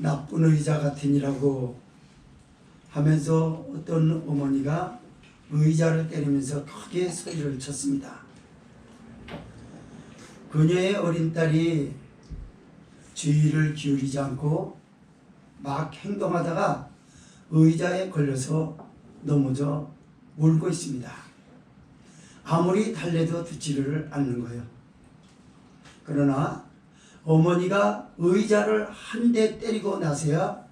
나쁜 의자 같으니라고 하면서 어떤 어머니가 의자를 때리면서 크게 소리를 쳤습니다. 그녀의 어린 딸이 주의를 기울이지 않고 막 행동하다가 의자에 걸려서 넘어져 울고 있습니다. 아무리 달래도 듣지를 않는 거예요. 그러나 어머니가 의자를 한 대 때리고 나서야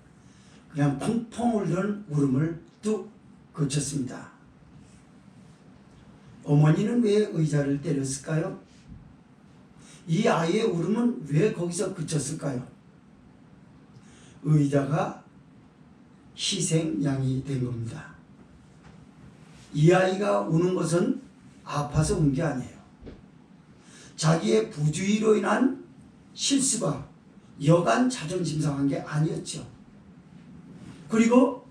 그냥 펑펑 울던 울음을 뚝 그쳤습니다. 어머니는 왜 의자를 때렸을까요? 이 아이의 울음은 왜 거기서 그쳤을까요? 의자가 희생양이 된 겁니다. 이 아이가 우는 것은 아파서 운 게 아니에요. 자기의 부주의로 인한 실수가 여간 자존심 상한 게 아니었죠. 그리고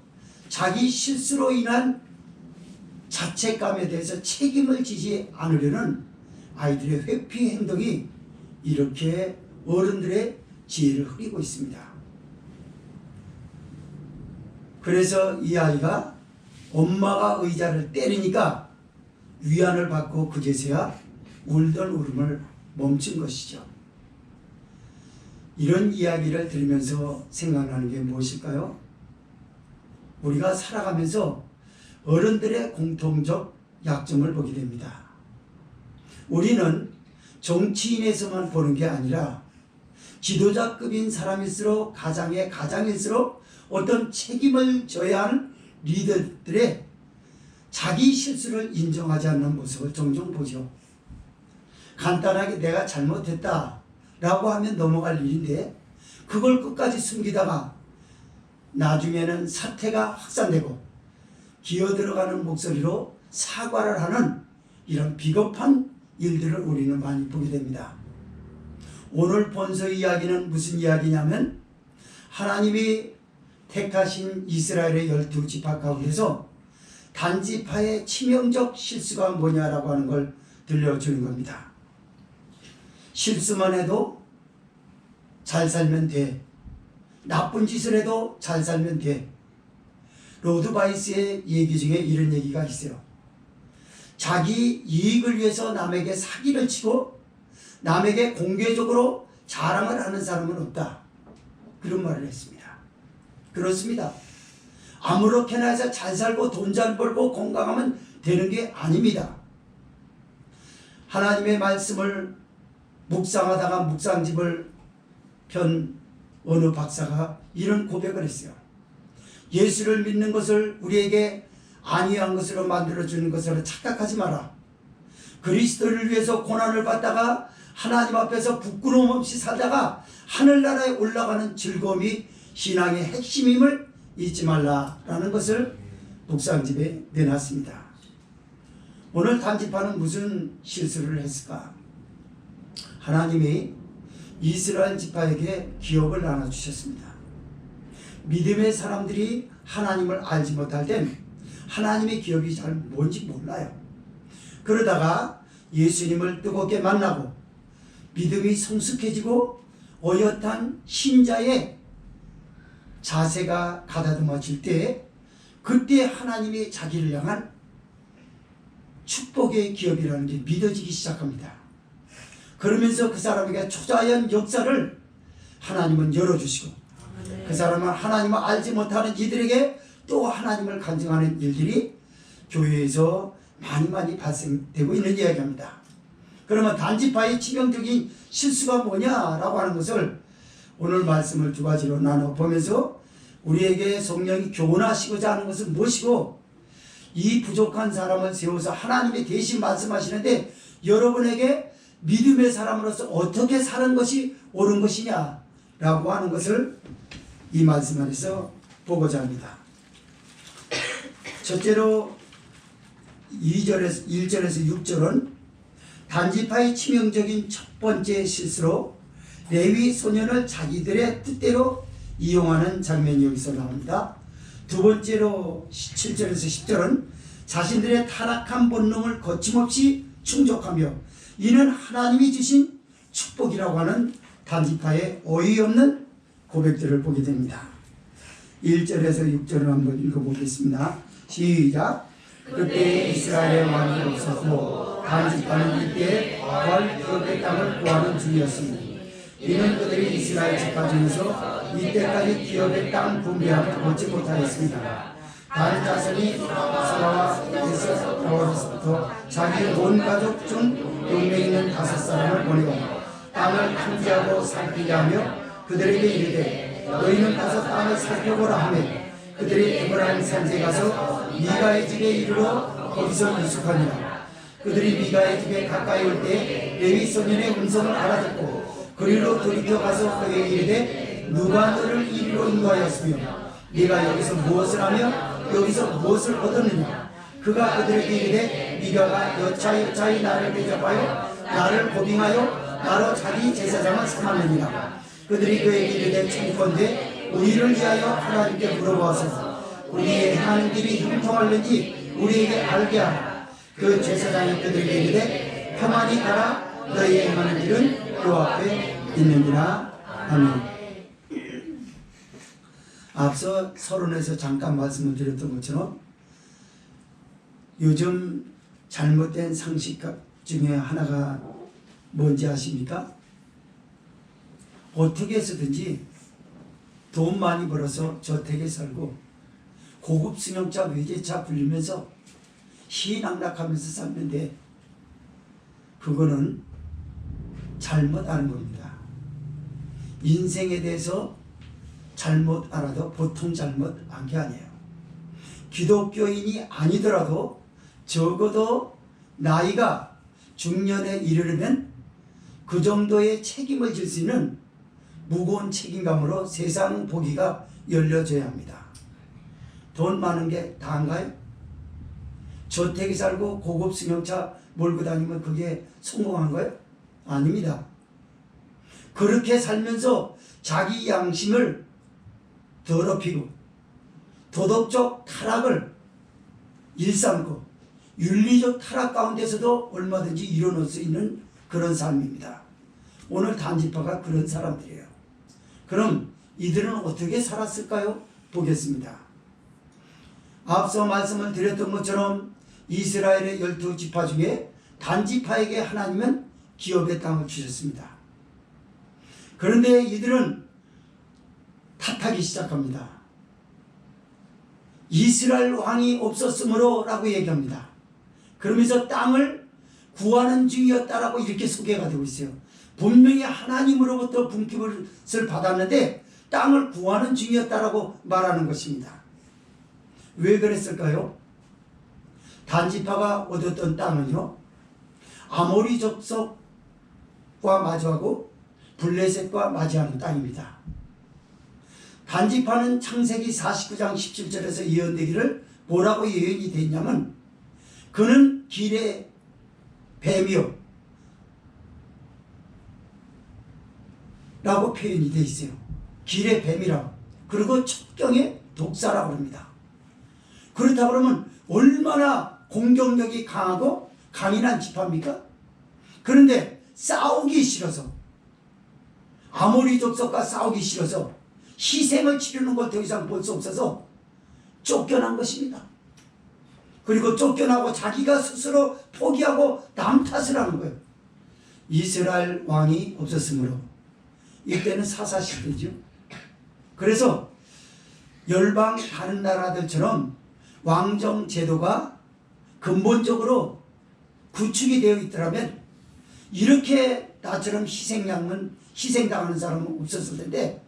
자기 실수로 인한 자책감에 대해서 책임을 지지 않으려는 아이들의 회피 행동이 이렇게 어른들의 지혜를 흐리고 있습니다. 그래서 이 아이가 엄마가 의자를 때리니까 위안을 받고 그제서야 울던 울음을 멈춘 것이죠. 이런 이야기를 들으면서 생각나는 게 무엇일까요? 우리가 살아가면서 어른들의 공통적 약점을 보게 됩니다. 우리는 정치인에서만 보는 게 아니라 지도자급인 사람일수록 가장의 가장일수록 어떤 책임을 져야 하는 리더들의 자기 실수를 인정하지 않는 모습을 종종 보죠. 간단하게 내가 잘못했다 라고 하면 넘어갈 일인데 그걸 끝까지 숨기다가 나중에는 사태가 확산되고 기어들어가는 목소리로 사과를 하는 이런 비겁한 일들을 우리는 많이 보게 됩니다. 오늘 본서 이야기는 무슨 이야기냐면 하나님이 택하신 이스라엘의 12지파 가운데서 단지파의 치명적 실수가 뭐냐라고 하는 걸 들려주는 겁니다. 실수만 해도 잘 살면 돼. 나쁜 짓을 해도 잘 살면 돼. 로드 바이스의 얘기 중에 이런 얘기가 있어요. 자기 이익을 위해서 남에게 사기를 치고 남에게 공개적으로 자랑을 하는 사람은 없다. 그런 말을 했습니다. 그렇습니다. 아무렇게나 해서 잘 살고 돈 잘 벌고 건강하면 되는 게 아닙니다. 하나님의 말씀을 묵상하다가 묵상집을 편 어느 박사가 이런 고백을 했어요. 예수를 믿는 것을 우리에게 안위한 것으로 만들어주는 것으로 착각하지 마라. 그리스도를 위해서 고난을 받다가 하나님 앞에서 부끄러움 없이 살다가 하늘나라에 올라가는 즐거움이 신앙의 핵심임을 잊지 말라라는 것을 묵상집에 내놨습니다. 오늘 단지파는 무슨 실수를 했을까? 하나님이 이스라엘 지파에게 기업을 나눠주셨습니다. 믿음의 사람들이 하나님을 알지 못할 땐 하나님의 기업이 잘 뭔지 몰라요. 그러다가 예수님을 뜨겁게 만나고 믿음이 성숙해지고 어엿한 신자의 자세가 가다듬어질 때 그때 하나님이 자기를 향한 축복의 기업이라는 게 믿어지기 시작합니다. 그러면서 그 사람에게 초자연 역사를 하나님은 열어주시고 그 사람은 하나님을 알지 못하는 이들에게 또 하나님을 간증하는 일들이 교회에서 많이 발생되고 있는 이야기입니다. 그러면 단지파의 치명적인 실수가 뭐냐라고 하는 것을 오늘 말씀을 두 가지로 나눠보면서 우리에게 성령이 교훈하시고자 하는 것은 무엇이고 이 부족한 사람을 세워서 하나님이 대신 말씀하시는데 여러분에게 믿음의 사람으로서 어떻게 사는 것이 옳은 것이냐라고 하는 것을 이 말씀 안에서 보고자 합니다. 첫째로 1절에서 6절은 단지파의 치명적인 첫 번째 실수로 레위 소년을 자기들의 뜻대로 이용하는 장면이 여기서 나옵니다. 두 번째로 7절에서 10절은 자신들의 타락한 본능을 거침없이 충족하며 이는 하나님이 주신 축복이라고 하는 단지파의 어이없는 고백들을 보게 됩니다. 1절에서 6절을 한번 읽어보겠습니다. 시작. 그때 이스라엘의 왕이 없었고 단지파는 이때 구할 기업의 땅을 구하는 중이었으니 이는 그들이 이스라엘 지파 중에서 이때까지 기업의 땅 분배함을 얻지 못하였습니다. 단 자손이 수라와 에서부터 자기 온 가족 중 용맹 있는 5사람을 보내고 땅을 탐지하고 살피게 하며 그들에게 이르되 너희는 가서 땅을 살펴보라 하며 그들이 에브라임 산지에 가서 미가의 집에 이르러 거기서 유숙하니라. 그들이 미가의 집에 가까이 올 때 레위 소년의 음성을 알아듣고 그리로 돌이켜 가서 그에게 이르되 누가 너를 이리로 인도하였으며 네가 여기서 무엇을 하며 여기서 무엇을 얻었느냐. 그가 그들에게 이르되 미가가 여차여차히 나를 대접하여 나를 고빙하여 나로 자기 제사장을 삼았느니라. 그들이 그에게 이르되 청컨대 우리를 위하여 하나님께 물어보아소서. 우리의 행하는 길이 형통할는지 우리에게 알게 하라. 그 제사장이 그들에게 이르되 평안히 가라. 너희의 행하는 길은 요 앞에 있느니라. 아멘. 앞서 서론에서 잠깐 말씀을 드렸던 것처럼 요즘 잘못된 상식 중에 하나가 뭔지 아십니까? 어떻게 해서든지 돈 많이 벌어서 저택에 살고 고급 승용차 외제차 불리면서 희낙락하면서 살는데 그거는 잘못 아는 겁니다. 인생에 대해서 잘못 알아도 보통 잘못 안 게 아니에요. 기독교인이 아니더라도 적어도 나이가 중년에 이르려면 그 정도의 책임을 질 수 있는 무거운 책임감으로 세상 보기가 열려져야 합니다. 돈 많은 게 다인가요? 저택에 살고 고급 승용차 몰고 다니면 그게 성공한 거예요? 아닙니다. 그렇게 살면서 자기 양심을 더럽히고 도덕적 타락을 일삼고 윤리적 타락 가운데서도 얼마든지 이뤄낼 수 있는 그런 삶입니다. 오늘 단지파가 그런 사람들이에요. 그럼 이들은 어떻게 살았을까요? 보겠습니다. 앞서 말씀을 드렸던 것처럼 이스라엘의 12지파 중에 단지파에게 하나님은 기업의 땅을 주셨습니다. 그런데 이들은 탓하기 시작합니다. 이스라엘 왕이 없었으므로 라고 얘기합니다. 그러면서 땅을 구하는 중이었다라고 이렇게 소개가 되고 있어요. 분명히 하나님으로부터 분깃을 받았는데 땅을 구하는 중이었다라고 말하는 것입니다. 왜 그랬을까요? 단지파가 얻었던 땅은요, 아모리 족속과 마주하고 블레셋과 맞이하는 땅입니다. 단지파는 창세기 49장 17절에서 예언되기를 뭐라고 예언이 됐냐면 그는 길의 뱀이요 라고 표현이 되어 있어요. 길의 뱀이라고. 그리고 첩경의 독사라고 합니다. 그렇다 그러면 얼마나 공격력이 강하고 강인한 지파입니까? 그런데 싸우기 싫어서, 아모리 족속과 싸우기 싫어서 희생을 치르는 걸 더 이상 볼 수 없어서 쫓겨난 것입니다. 그리고 쫓겨나고 자기가 스스로 포기하고 남 탓을 하는 거예요. 이스라엘 왕이 없었으므로. 이때는 사사시대죠. 그래서 열방 다른 나라들처럼 왕정 제도가 근본적으로 구축이 되어 있더라면 이렇게 나처럼 희생당하는 사람은 없었을 텐데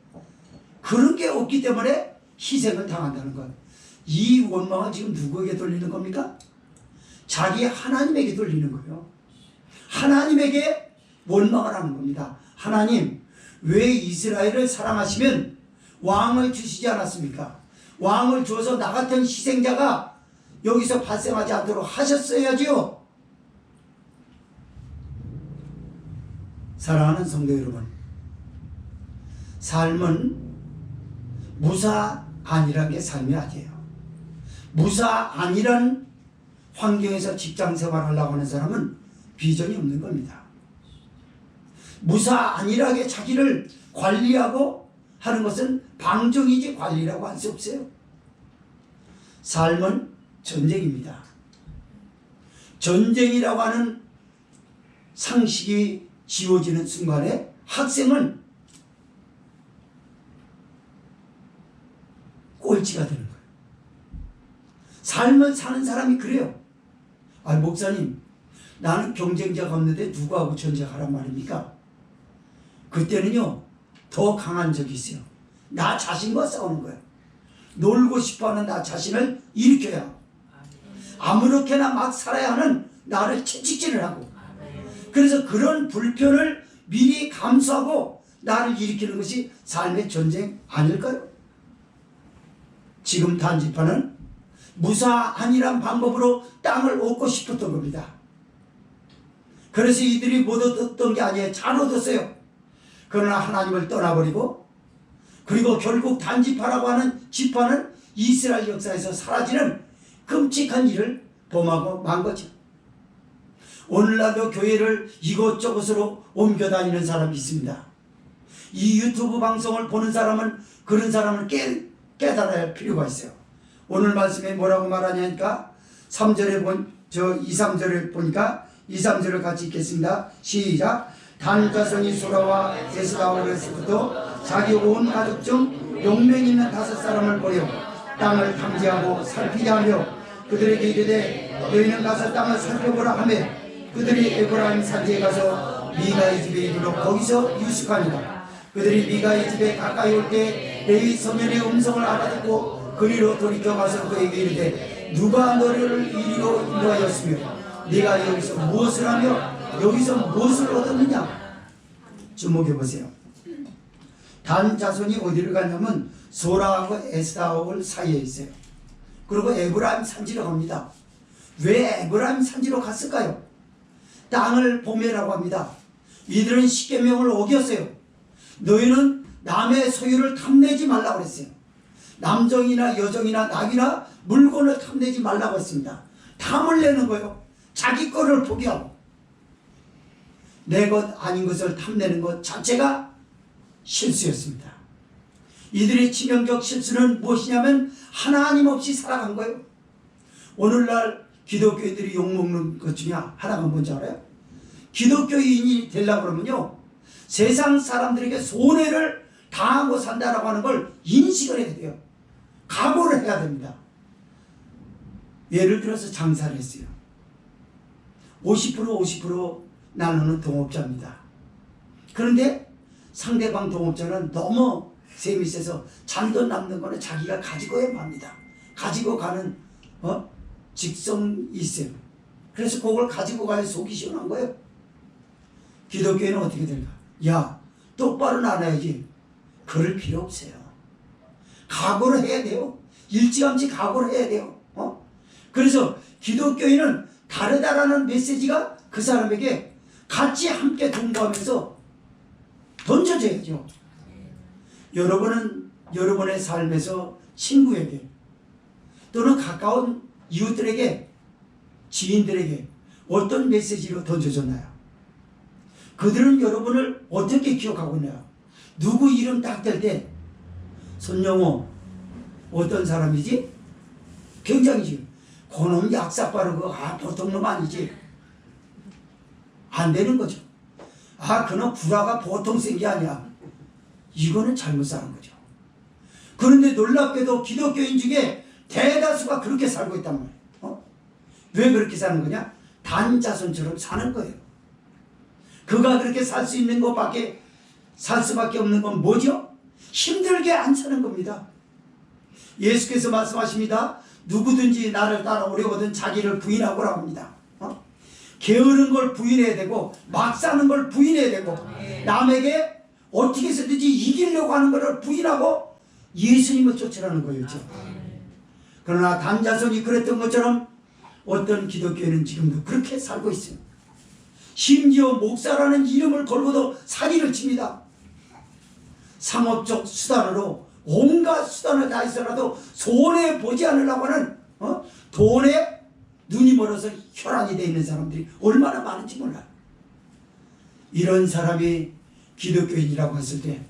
그런 게 없기 때문에 희생을 당한다는 것. 이 원망은 지금 누구에게 돌리는 겁니까? 자기 하나님에게 돌리는 거예요. 하나님에게 원망을 하는 겁니다. 하나님, 왜 이스라엘을 사랑하시면 왕을 주시지 않았습니까? 왕을 줘서 나 같은 희생자가 여기서 발생하지 않도록 하셨어야지요. 사랑하는 성도 여러분, 삶은 무사 안이라는 게 삶이 아니에요. 무사 안이란 환경에서 직장 생활하려고 하는 사람은 비전이 없는 겁니다. 무사 안일하게 자기를 관리하고 하는 것은 방종이지 관리라고 할 수 없어요. 삶은 전쟁입니다. 전쟁이라고 하는 상식이 지워지는 순간에 학생은 꼴찌가 되는 거예요. 삶을 사는 사람이 그래요. 아, 목사님, 나는 경쟁자가 없는데 누구하고 전쟁하란 말입니까? 그때는요, 더 강한 적이 있어요. 나 자신과 싸우는 거예요. 놀고 싶어하는 나 자신을 일으켜야 하고, 아무렇게나 막 살아야 하는 나를 채찍질을 하고, 그래서 그런 불편을 미리 감수하고 나를 일으키는 것이 삶의 전쟁 아닐까요? 지금 단지파는 무사안일한 방법으로 땅을 얻고 싶었던 겁니다. 그래서 이들이 못 얻었던 게 아니에요. 잘 얻었어요. 그러나 하나님을 떠나버리고, 그리고 결국 단지파라고 하는 지파는 이스라엘 역사에서 사라지는 끔찍한 일을 범하고 만 거죠. 오늘날도 교회를 이곳저곳으로 옮겨 다니는 사람이 있습니다. 이 유튜브 방송을 보는 사람은 그런 사람을 깨달아야 할 필요가 있어요. 오늘 말씀에 뭐라고 말하냐니까 3절에 2, 3절에 보니까 2, 3절을 같이 읽겠습니다. 시작. 단 자손이 소라와 에스다올에서부터 자기 온 가족 중 용명 있는 5사람을 보려 땅을 탐지하고 살피게 하며 그들에게 이르되 너희는 가서 땅을 살펴보라 하며 그들이 에브라임 산지에 가서 미가의 집에 이르러 거기서 유숙하니라. 그들이 미가의 집에 가까이 올 때 레위 소년의 음성을 알아듣고 그리로 돌이켜 가서 그에게 이르되 누가 너를 이리로 인도하였으며 네가 여기서 무엇을 하며 여기서 무엇을 얻었느냐. 주목해 보세요. 단 자손이 어디를 가냐면 소라하고 에스다올 사이에 있어요. 그리고 에브라임 산지로 갑니다. 왜 에브라임 산지로 갔을까요? 땅을 보매라고 합니다. 이들은 십계명을 어겼어요. 너희는 남의 소유를 탐내지 말라고 했어요. 남정이나 여정이나 낙이나 물건을 탐내지 말라고 했습니다. 탐을 내는 거예요. 자기 거를 포기하고 내 것 아닌 것을 탐내는 것 자체가 실수였습니다. 이들의 치명적 실수는 무엇이냐면 하나님 없이 살아간 거예요. 오늘날 기독교인들이 욕먹는 것 중에 하나가 뭔지 알아요? 기독교인이 되려고 그러면요, 세상 사람들에게 손해를 당하고 산다라고 하는 걸 인식을 해야 돼요. 각오를 해야 됩니다. 예를 들어서 장사를 했어요. 50% 나누는 동업자입니다. 그런데 상대방 동업자는 너무 셈이 세서 잔돈 남는 거는 자기가 가지고야 맙니다. 가지고 가는 직성이 있어요. 그래서 그걸 가지고 가야 속이 시원한 거예요. 기독교인은 어떻게 될까? 야, 똑바로 나눠야지. 그럴 필요 없어요. 각오를 해야 돼요. 일찌감치 각오를 해야 돼요. 그래서 기독교인은 다르다라는 메시지가 그 사람에게 같이 함께 동거하면서 던져줘야죠. 여러분은 여러분의 삶에서 친구에게 또는 가까운 이웃들에게, 지인들에게 어떤 메시지로 던져줬나요? 그들은 여러분을 어떻게 기억하고 있나요? 누구 이름 딱 될 때 손영호 어떤 사람이지? 굉장히지. 그놈 약삭 빠르고 보통 놈 아니지. 안 되는 거죠. 그놈 구라가 보통 센 게 아니야. 이거는 잘못 사는 거죠. 그런데 놀랍게도 기독교인 중에 대다수가 그렇게 살고 있단 말이에요. 왜 그렇게 사는 거냐? 단자손처럼 사는 거예요. 그가 그렇게 살 수 있는 것밖에, 살 수밖에 없는 건 뭐죠? 힘들게 안 사는 겁니다. 예수께서 말씀하십니다. 누구든지 나를 따라오려거든 자기를 부인하고라고 합니다. 게으른 걸 부인해야 되고 막 사는 걸 부인해야 되고 남에게 어떻게 해서든지 이기려고 하는 것을 부인하고 예수님을 쫓으라는 거였죠. 그러나 단자손이 그랬던 것처럼 어떤 기독교인은 지금도 그렇게 살고 있어요. 심지어 목사라는 이름을 걸고도 사기를 칩니다. 상업적 수단으로 온갖 수단을 다해서라도 손해보지 않으려고 하는 돈에 눈이 멀어서 혈안이 되어 있는 사람들이 얼마나 많은지 몰라요. 이런 사람이 기독교인이라고 했을 때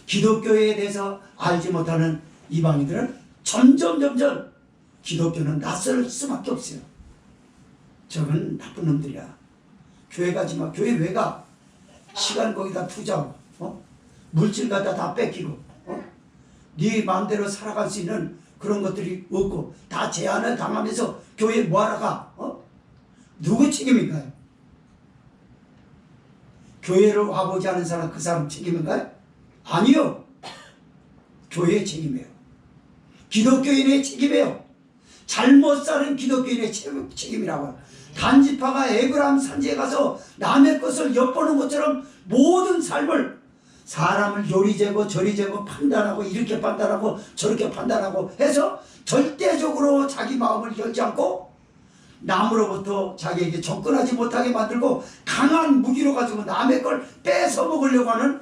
기독교에 대해서 알지 못하는 이방인들은 점점 기독교는 낯설 수밖에 없어요. 저건 나쁜 놈들이야. 교회 가지 마. 교회 왜 가? 시간 거기다 투자하고 물질 갖다 다 뺏기고 네 마음대로 살아갈 수 있는 그런 것들이 없고 다 제한을 당하면서 교회 뭐하러 가? 누구 책임인가요? 교회를 와보지 않은 사람 그 사람 책임인가요? 아니요. 교회의 책임이에요. 기독교인의 책임이에요. 잘못 사는 기독교인의 책임이라고요. 단지파가 에브라임 산지에 가서 남의 것을 엿보는 것처럼 모든 삶을 사람을 요리 재고 저리 재고 판단하고 이렇게 판단하고 저렇게 판단하고 해서 절대적으로 자기 마음을 열지 않고 남으로부터 자기에게 접근하지 못하게 만들고 강한 무기로 가지고 남의 걸 뺏어 먹으려고 하는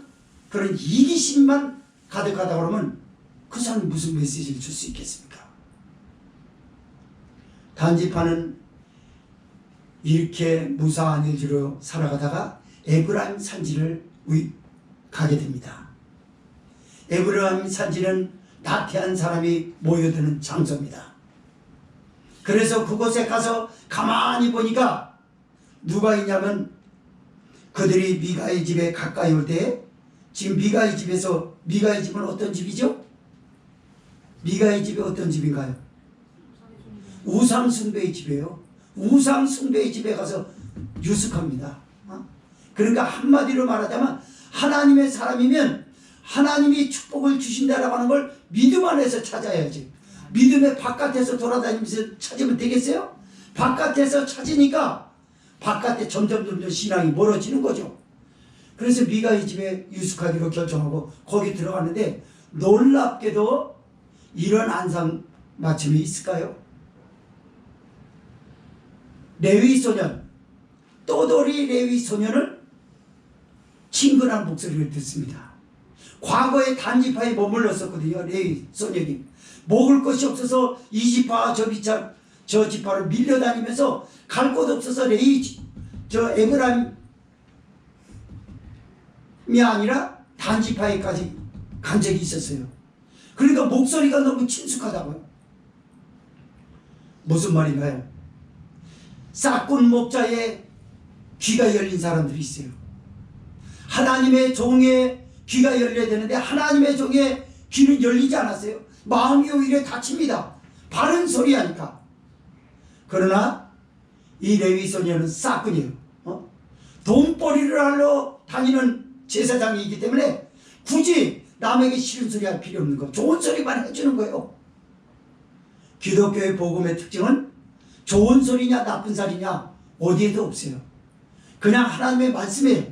그런 이기심만 가득하다 그러면 그 사람이 무슨 메시지를 줄 수 있겠습니까? 단지파는 이렇게 무사한 일지로 살아가다가 에브라임 산지를 가게 됩니다. 에브라임 산지는 나태한 사람이 모여드는 장소입니다. 그래서 그곳에 가서 가만히 보니까 누가 있냐면 그들이 미가의 집에 가까이 올 때 지금 미가의 집에서 미가의 집은 어떤 집이죠? 미가의 집이 어떤 집인가요? 우상숭배의 집이에요. 우상숭배의 집에 가서 유숙합니다. 그러니까 한마디로 말하자면 하나님의 사람이면 하나님이 축복을 주신다라고 하는 걸 믿음 안에서 찾아야지. 믿음의 바깥에서 돌아다니면서 찾으면 되겠어요? 바깥에서 찾으니까 바깥에 점점 신앙이 멀어지는 거죠. 그래서 미가의 집에 유숙하기로 결정하고 거기 들어갔는데 놀랍게도 이런 안상맞춤이 있을까요? 레위 소년, 또돌이 레위 소년은 친근한 목소리를 듣습니다. 과거에 단지파에 머물렀었거든요. 레위 소년이 먹을 것이 없어서 이 지파 저 지파를 밀려다니면서 갈 곳 없어서 에브라임이 아니라 단지파에까지 간 적이 있었어요. 그러니까 목소리가 너무 친숙하다고요. 무슨 말인가요? 싹군 목자의 귀가 열린 사람들이 있어요. 하나님의 종의 귀가 열려야 되는데 하나님의 종의 귀는 열리지 않았어요. 마음이 오히려 닫힙니다. 바른 소리 하니까. 그러나 이 레위 소녀는 싹군이에요. 돈벌이를 하러 다니는 제사장이기 때문에 굳이 남에게 싫은 소리 할 필요 없는 거. 좋은 소리만 해주는 거예요. 기독교의 복음의 특징은 좋은 소리냐 나쁜 소리냐 어디에도 없어요. 그냥 하나님의 말씀이에요.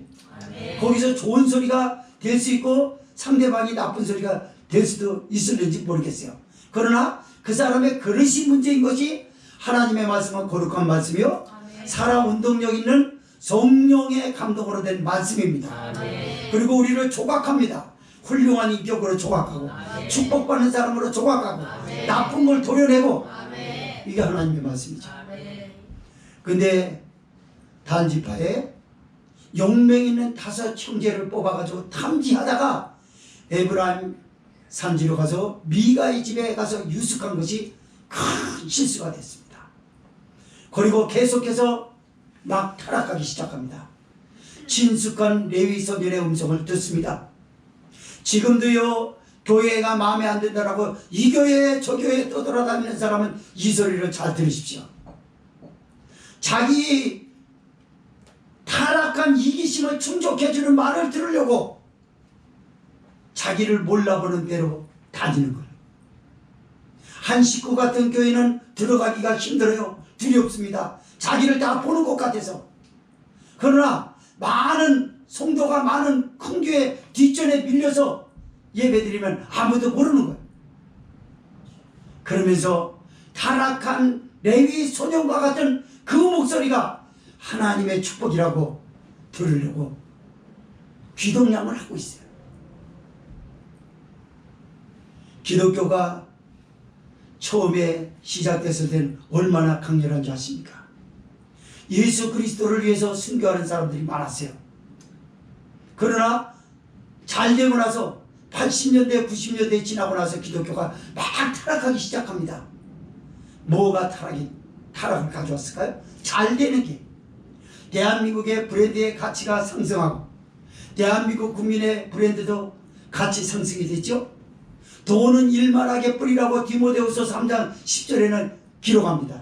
거기서 좋은 소리가 될 수 있고 상대방이 나쁜 소리가 될 수도 있을는지 모르겠어요. 그러나 그 사람의 그릇이 문제인 것이 하나님의 말씀은 거룩한 말씀이요 살아 운동력 있는 성령의 감동으로 된 말씀입니다. 그리고 우리를 조각합니다. 훌륭한 인격으로 조각하고 축복받는 사람으로 조각하고 나쁜 걸 도려내고 이게 하나님의 말씀이죠. 근데 단지파에 용맹 있는 5 형제를 뽑아가지고 탐지하다가 에브라임 산지로 가서 미가의 집에 가서 유숙한 것이 큰 실수가 됐습니다. 그리고 계속해서 막 타락하기 시작합니다. 친숙한 레위 소년의 음성을 듣습니다. 지금도요 교회가 마음에 안 든다라고 이 교회 저 교회에 떠돌아다니는 사람은 이 소리를 잘 들으십시오. 자기 타락한 이기심을 충족해주는 말을 들으려고 자기를 몰라보는 대로 다니는 거예요. 한 식구 같은 교회는 들어가기가 힘들어요. 두렵습니다. 자기를 다 보는 것 같아서. 그러나 많은 성도가 많은 큰 교회 뒷전에 밀려서 예배드리면 아무도 모르는 거예요. 그러면서 타락한 레위 소년과 같은 그 목소리가 하나님의 축복이라고 들으려고 귀동냥을 하고 있어요. 기독교가 처음에 시작됐을 때는 얼마나 강렬한 줄 아십니까? 예수 그리스도를 위해서 순교하는 사람들이 많았어요. 그러나 잘 되고 나서 80년대 90년대 지나고 나서 기독교가 막 타락하기 시작합니다. 뭐가 타락을 가져왔을까요? 잘 되는 게 대한민국의 브랜드의 가치가 상승하고 대한민국 국민의 브랜드도 가치 상승이 됐죠. 돈은 일만하게 뿌리라고 디모데후서 3장 10절에는 기록합니다.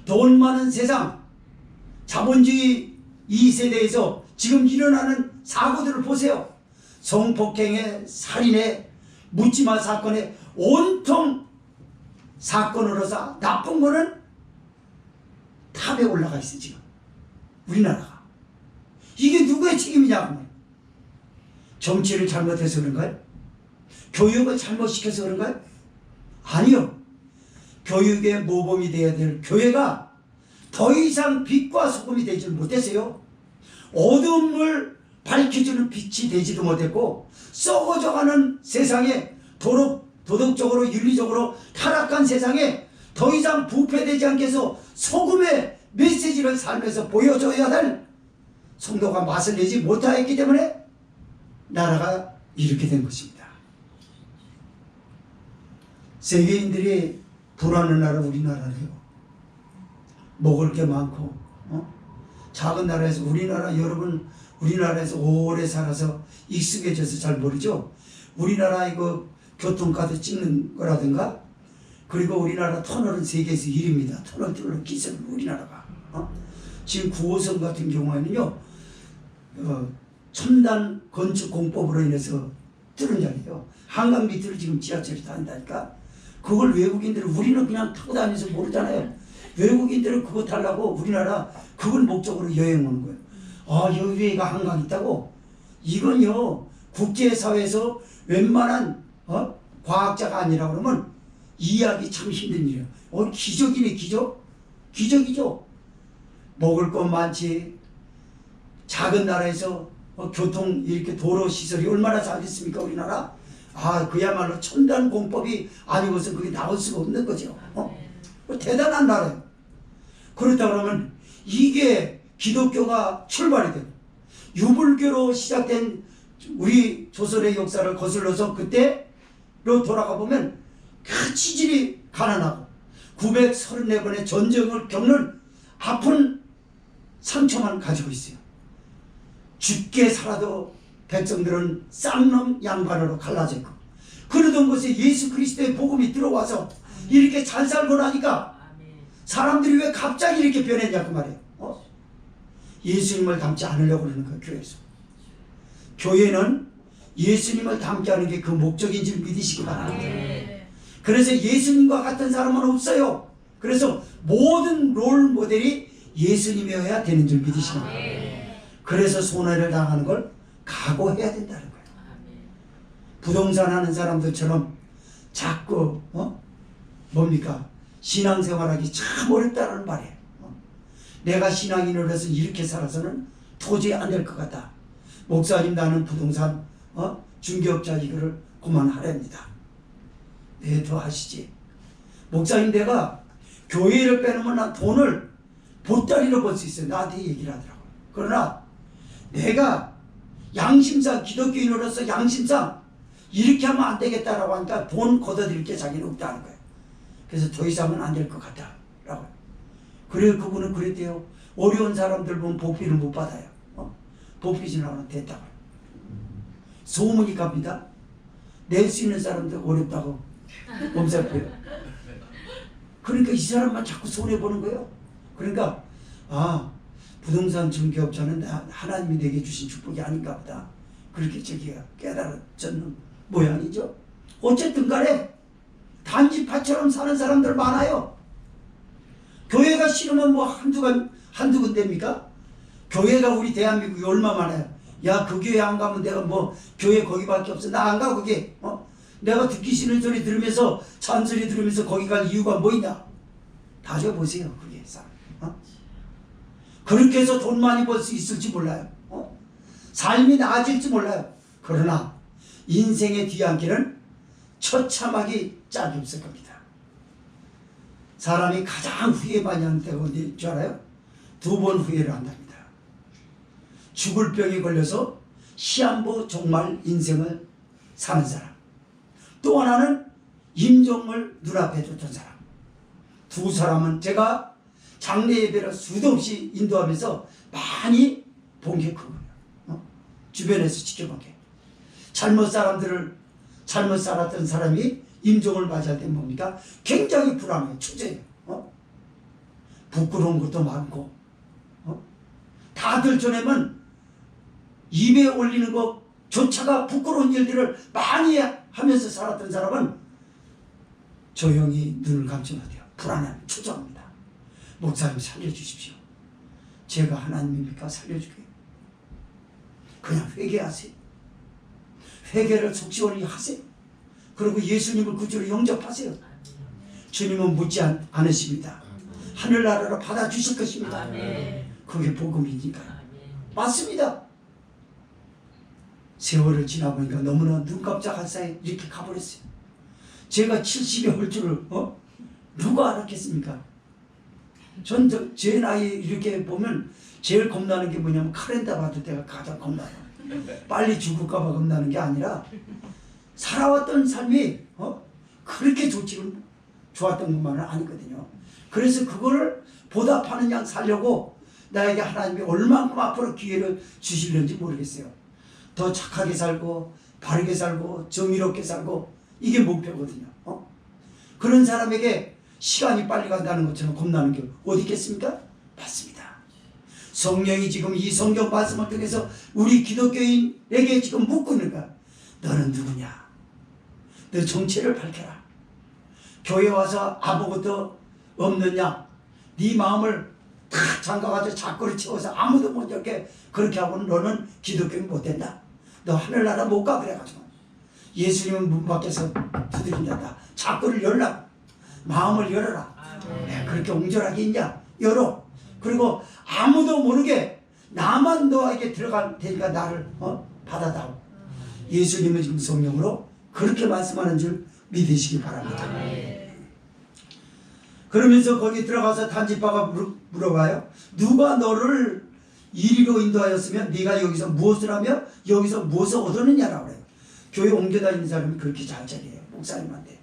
돈 많은 세상, 자본주의 이 세대에서 지금 일어나는 사고들을 보세요. 성폭행에, 살인에, 묻지마 사건에 온통 사건으로서 나쁜 거는 탑에 올라가 있어 지금 우리나라가. 이게 누구의 책임이냐고. 정치를 잘못해서 그런가요? 교육을 잘못시켜서 그런가요? 아니요. 교육의 모범이 되어야 될 교회가 더 이상 빛과 소금이 되지 못했어요. 어두움을 밝혀주는 빛이 되지도 못했고 썩어져가는 세상에 도덕적으로 윤리적으로 타락한 세상에 더 이상 부패되지 않게 해서 소금의 메시지를 살면서 보여줘야 할 성도가 맛을 내지 못하였기 때문에 나라가 이렇게 된 것입니다. 세계인들이 불안한 나라 우리나라래요. 먹을 게 많고 작은 나라에서 여러분 우리나라에서 오래 살아서 익숙해져서 잘 모르죠. 우리나라 이거 교통카드 찍는 거라든가 그리고 우리나라 터널은 세계에서 1위입니다. 터널 뚫는 기술 우리나라가 지금 9호선 같은 경우에는요 첨단 건축 공법으로 인해서 뚫은 자리예요. 한강 밑으로 지금 지하철이 다닌다니까. 그걸 외국인들은 우리는 그냥 타고 다니면서 모르잖아요. 외국인들은 그거 타려고 우리나라 그걸 목적으로 여행 오는 거예요. 아 여기 위에가 한강 있다고? 이건요 국제사회에서 웬만한 과학자가 아니라 그러면 이해하기 참 힘든 일이에요. 기적이네 기적? 기적이죠. 먹을 것 많지. 작은 나라에서 교통 이렇게 도로 시설이 얼마나 잘 됐습니까 우리나라? 그야말로 첨단 공법이 아니고서 그게 나올 수가 없는 거죠. 대단한 나라예요. 그렇다 그러면 이게 기독교가 출발이 돼요. 유불교로 시작된 우리 조선의 역사를 거슬러서 그때로 돌아가 보면 그 치질이 가난하고 934번의 전쟁을 겪는 아픈 상처만 가지고 있어요. 죽게 살아도 백성들은 쌍놈 양반으로 갈라져 있고 그러던 곳에 예수 그리스도의 복음이 들어와서 이렇게 잘 살고 나니까 사람들이 왜 갑자기 이렇게 변했냐고 말이에요. 예수님을 닮지 않으려고 그러는 거예요. 교회에서. 교회는 예수님을 닮게 하는 게 그 목적인 줄 믿으시기 바랍니다. 그래서 예수님과 같은 사람은 없어요. 그래서 모든 롤 모델이 예수님이어야 되는 줄 믿으시기 바랍니다. 그래서 손해를 당하는 걸 각오해야 된다는 거예요. 부동산 하는 사람들처럼 자꾸 뭡니까? 신앙생활하기 참 어렵다는 말이에요. 내가 신앙인으로서 이렇게 살아서는 도저히 안 될 것 같다. 목사님 나는 부동산 중개업자 이거를 그만하랍니다. 네, 더 하시지. 목사님 내가 교회를 빼놓으면 난 돈을 보따리로 벌 수 있어요. 나한테 얘기를 하더라고요. 그러나 내가 양심상 기독교인으로서 양심상 이렇게 하면 안 되겠다라고 하니까 돈 걷어들일 게 자기는 없다는 거예요. 그래서 더 이상은 안 될 것 같다라고. 그래요. 그분은 그랬대요. 어려운 사람들 보면 보필을 못 받아요. 보필 지나가면 됐다고. 소문이 갑니다. 낼 수 있는 사람들 어렵다고 엄살펴요. 그러니까 이 사람만 자꾸 손해보는 거예요. 그러니까 부동산 중개업자는 하나님이 내게 주신 축복이 아닌가 보다. 그렇게 저기가 깨달아졌는 모양이죠. 어쨌든 간에 단지파처럼 사는 사람들 많아요. 교회가 싫으면 뭐 한두 군데입니까? 교회가 우리 대한민국이 얼마 많아요. 야, 그 교회 안 가면 내가 뭐 교회 거기밖에 없어. 나 안 가 거기. 내가 듣기 싫은 소리 들으면서 잔소리 들으면서 거기 갈 이유가 뭐 있냐? 다져보세요. 그게 사람. 그렇게 해서 돈 많이 벌 수 있을지 몰라요. 삶이 나아질지 몰라요. 그러나 인생의 뒤안길은 처참하기 짝이 없을 겁니다. 사람이 가장 후회 많이 하는 때가 어디인 줄 알아요? 2번 후회를 한답니다. 죽을 병에 걸려서 시한부 종말 인생을 사는 사람, 또 하나는 임종을 눈앞에 뒀던 사람. 두 사람은 제가 장례 예배를 수도 없이 인도하면서 많이 본 게 그거예요. 주변에서 지켜본 게. 잘못 살았던 사람이 임종을 맞이할 때 뭡니까? 굉장히 불안해요. 초조해요. 부끄러운 것도 많고, 다들 전에는 입에 올리는 것조차가 부끄러운 일들을 많이 하면서 살았던 사람은 조용히 눈을 감지 못해요. 불안함, 초조합니다. 목사님 살려주십시오. 제가 하나님입니까? 살려줄게요. 그냥 회개하세요. 회개를 속시원히 하세요. 그리고 예수님을 구주로 영접하세요. 주님은 묻지 않으십니다. 하늘나라로 받아주실 것입니다. 그게 복음이니까. 맞습니다. 세월을 지나보니까 너무나 눈 깜짝할 사이 이렇게 가버렸어요. 제가 70이 올 줄을 누가 알았겠습니까? 전 제 나이 이렇게 보면 제일 겁나는 게 뭐냐면 카렌다 받을 때가 가장 겁나요. 빨리 죽을까 봐 겁나는 게 아니라 살아왔던 삶이 그렇게 좋았던 것만은 아니거든요. 그래서 그거를 보답하는 양 살려고 나에게 하나님이 얼만큼 앞으로 기회를 주시려는지 모르겠어요. 더 착하게 살고 바르게 살고 정의롭게 살고 이게 목표거든요. 그런 사람에게 시간이 빨리 간다는 것처럼 겁나는 게 어디 있겠습니까? 맞습니다. 성령이 지금 이 성경 말씀을 통해서 우리 기독교인에게 지금 묻고 있는 거야. 너는 누구냐? 너 정체를 밝혀라. 교회 와서 아무것도 없느냐? 네 마음을 다 잠가가지고 자꾸를 채워서 아무도 못 열게 그렇게 하고는 너는 기독교인 못 된다. 너 하늘나라 못 가 그래가지고 예수님은 문 밖에서 두드린다. 자꾸를 열라. 마음을 열어라. 그렇게 옹졸하게 있냐? 열어. 그리고 아무도 모르게 나만 너에게 들어갈 테니까 나를 받아다오. 예수님은 지금 성령으로 그렇게 말씀하는 줄 믿으시기 바랍니다. 그러면서 거기 들어가서 단지파가 물어봐요. 누가 너를 이리로 인도하였으면 네가 여기서 무엇을 하며 여기서 무엇을 얻었느냐라고 그래요. 교회 옮겨 다니는 사람이 그렇게 잘 자리해요. 목사님한테.